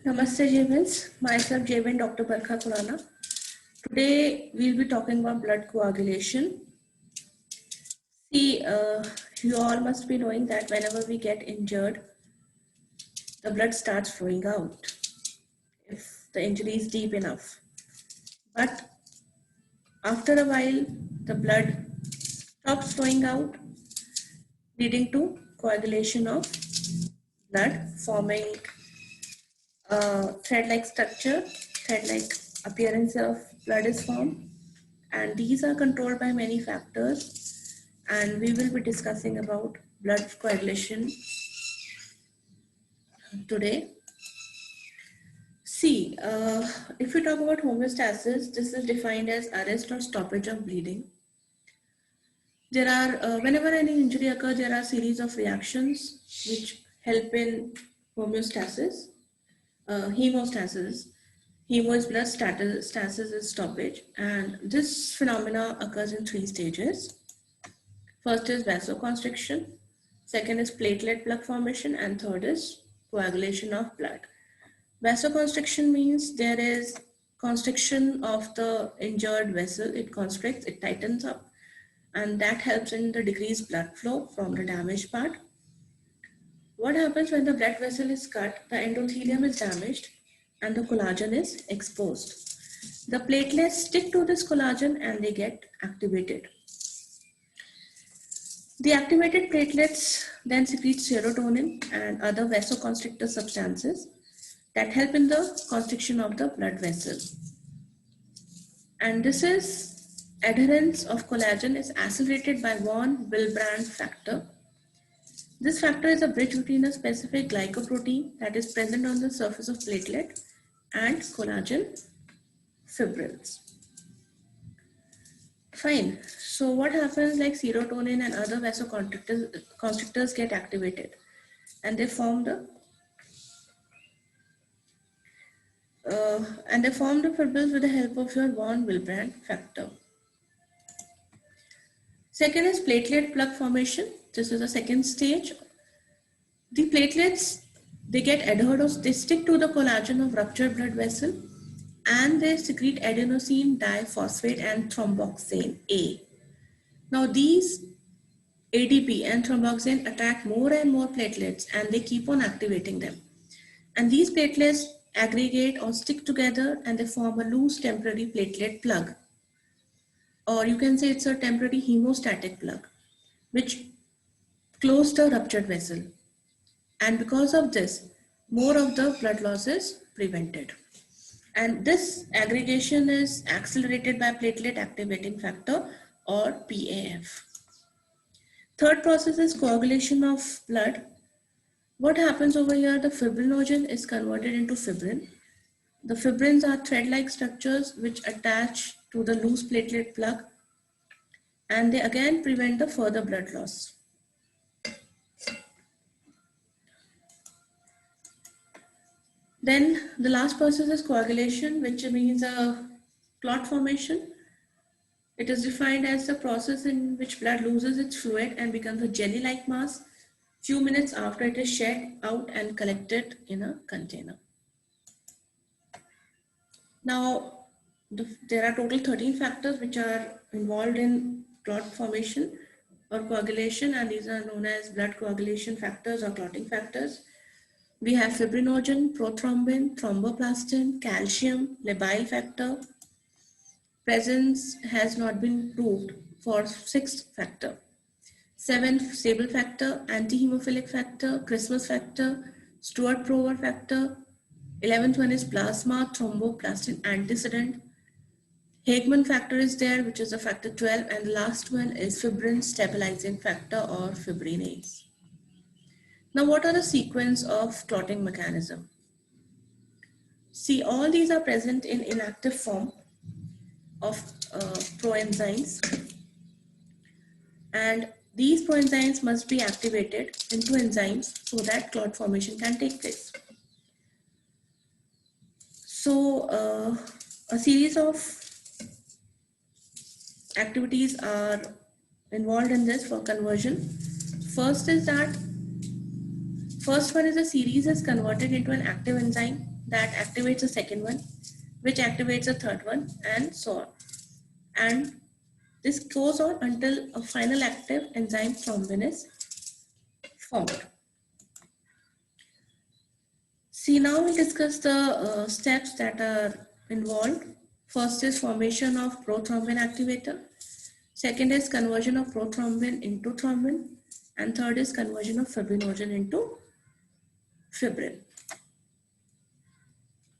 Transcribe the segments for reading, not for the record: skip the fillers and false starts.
Namaste Javins, myself Javin Dr. Barkha Khurana. Today we'll be talking about blood coagulation. See, you all must be knowing that whenever we get injured, the blood starts flowing out if the injury is deep enough. But after a while, the blood stops flowing out, leading to coagulation of blood, forming a thread-like structure, thread-like appearance of blood is formed, and these are controlled by many factors, and we will be discussing about blood coagulation today. See, if we talk about homeostasis, this is defined as arrest or stoppage of bleeding. There are, whenever any injury occurs, there are series of reactions which help in homeostasis. Hemostasis. Hemo is blood, stasis is stoppage, and this phenomena occurs in 3 stages. First is vasoconstriction, second is platelet plug formation, and third is coagulation of blood. Vasoconstriction means there is constriction of the injured vessel. It constricts, it tightens up, and that helps in the decreased blood flow from the damaged part. What happens when the blood vessel is cut? The endothelium is damaged and the collagen is exposed. The platelets stick to this collagen and they get activated. The activated platelets then secrete serotonin and other vasoconstrictor substances that help in the constriction of the blood vessel. And this is adherence of collagen is accelerated by von Willebrand factor. This factor is a bridge between a specific glycoprotein that is present on the surface of platelet and collagen fibrils. Fine. So what happens, like serotonin and other vasoconstrictors get activated and they form the fibrils with the help of your von Willebrand factor. Second is platelet plug formation. This is the second stage. The platelets, they get adhered or they stick to the collagen of ruptured blood vessel and they secrete adenosine diphosphate and thromboxane A. Now these ADP and thromboxane attract more and more platelets and they keep on activating them. And these platelets aggregate or stick together and they form a loose temporary platelet plug. Or you can say it's a temporary hemostatic plug, which closes the ruptured vessel. And because of this, more of the blood loss is prevented. And this aggregation is accelerated by platelet activating factor or PAF. Third process is coagulation of blood. What happens over here? The fibrinogen is converted into fibrin. The fibrins are thread-like structures which attach to the loose platelet plug and they again prevent the further blood loss. Then the last process is coagulation, which means a clot formation. It is defined as the process in which blood loses its fluid and becomes a jelly-like mass few minutes after it is shed out and collected in a container. Now, there are total 13 factors which are involved in clot formation or coagulation, and these are known as blood coagulation factors or clotting factors. We have fibrinogen, prothrombin, thromboplastin, calcium, labile factor. Presence has not been proved for 6th factor. 7th, stable factor, antihemophilic factor, Christmas factor, Stewart-Prover factor. 11th one is plasma, thromboplastin antecedent. Hagman factor is there, which is a factor 12, and the last one is fibrin stabilizing factor or fibrinase. Now, what are the sequence of clotting mechanism? See, all these are present in inactive form of proenzymes, and these proenzymes must be activated into enzymes so that clot formation can take place. So, a series of activities are involved in this for conversion. First one is a series is converted into an active enzyme that activates the second one, which activates the third one, and so on. And this goes on until a final active enzyme thrombin is formed. See, now we discuss the steps that are involved. First is formation of prothrombin activator. Second is conversion of prothrombin into thrombin. And third is conversion of fibrinogen into fibrin.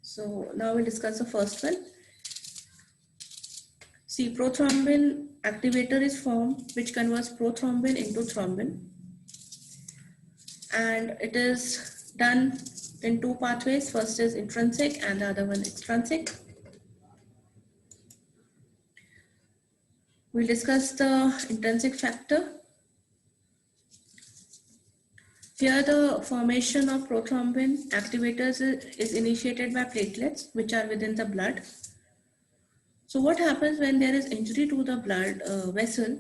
So now we'll discuss the first one. See, prothrombin activator is formed which converts prothrombin into thrombin. And it is done in two pathways. First is intrinsic and the other one extrinsic. We'll discuss the intrinsic factor. Here the formation of prothrombin activators is initiated by platelets which are within the blood. So what happens when there is injury to the blood vessel?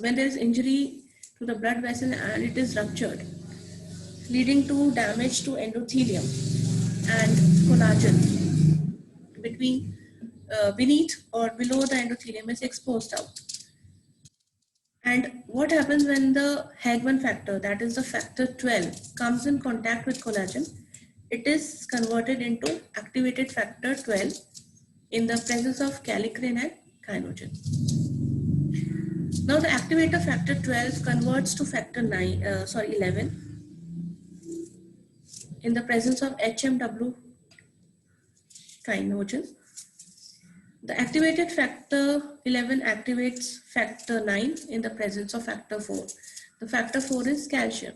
When there is injury to the blood vessel and it is ruptured, leading to damage to endothelium and collagen between beneath or below the endothelium is exposed out. And what happens when the HEG1 factor, that is the factor 12, comes in contact with collagen? It is converted into activated factor 12 in the presence of kallikrein and kynogen. Now the activator factor 12 converts to factor 11 in the presence of HMW kynogen. The activated factor 11 activates factor 9 in the presence of factor 4. The factor 4 is calcium.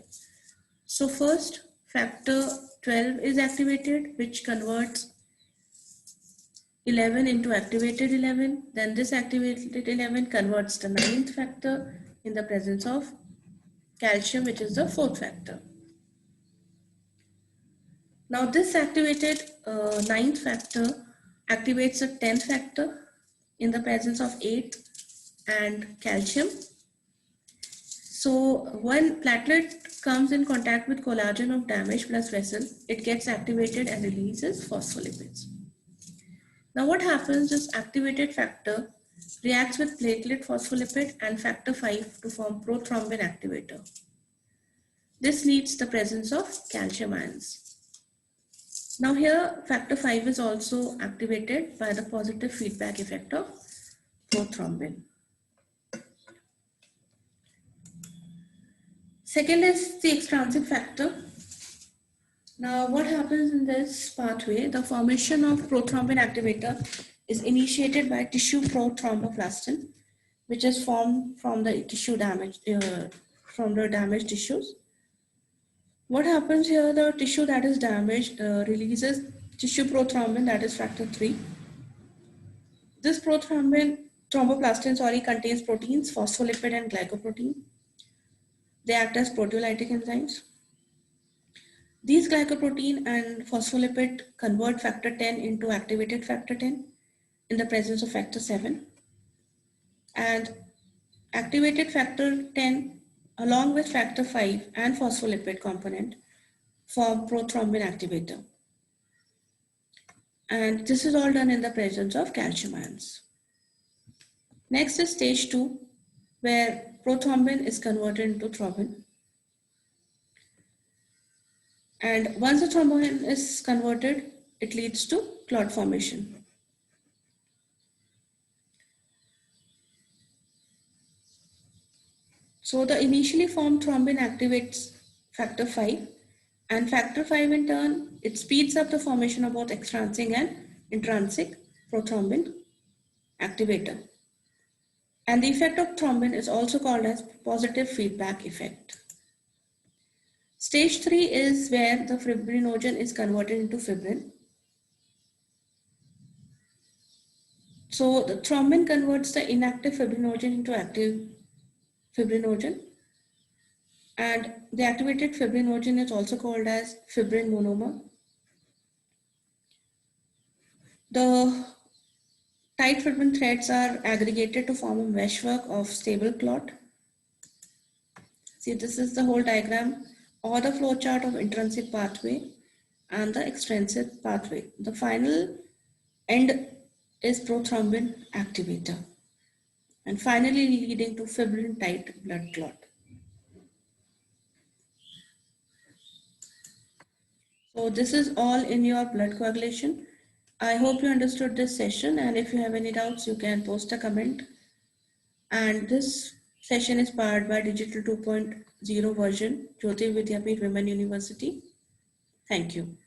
So first factor 12 is activated, which converts 11 into activated 11. Then this activated 11 converts the 9th factor in the presence of calcium, which is the 4th factor. Now this activated 9th factor activates the 10th factor in the presence of 8th and calcium. So when platelet comes in contact with collagen of damaged blood vessel, it gets activated and releases phospholipids. Now what happens is activated factor reacts with platelet phospholipid and factor 5 to form prothrombin activator. This leads to the presence of calcium ions. Now here factor 5 is also activated by the positive feedback effect of prothrombin. Second is the extrinsic factor. Now what happens in this pathway? The formation of prothrombin activator is initiated by tissue prothromboplastin, which is formed from the tissue damage, from the damaged tissues. What happens here? The tissue that is damaged releases tissue prothrombin, that is factor 3. This thromboplastin contains proteins, phospholipid and glycoprotein. They act as proteolytic enzymes. These glycoprotein and phospholipid convert factor 10 into activated factor 10 in the presence of factor 7. And activated factor 10 along with factor 5 and phospholipid component form prothrombin activator. And this is all done in the presence of calcium ions. Next is stage 2, where prothrombin is converted into thrombin. And once the thrombin is converted, it leads to clot formation. So the initially formed thrombin activates factor 5, and factor 5 in turn, it speeds up the formation of both extrinsic and intrinsic prothrombin activator. And the effect of thrombin is also called as positive feedback effect. Stage 3 is where the fibrinogen is converted into fibrin. So the thrombin converts the inactive fibrinogen into active fibrinogen, and the activated fibrinogen is also called as fibrin monomer. The tight fibrin threads are aggregated to form a meshwork of stable clot. See, this is the whole diagram or the flow chart of intrinsic pathway. and the extrinsic pathway. The final end is prothrombin activator, and finally leading to fibrin tight blood clot. So this is all in your blood coagulation. I hope you understood this session, and if you have any doubts, you can post a comment. And this session is powered by Digital 2.0 version, Jyoti Vidyapeeth Women University. Thank you.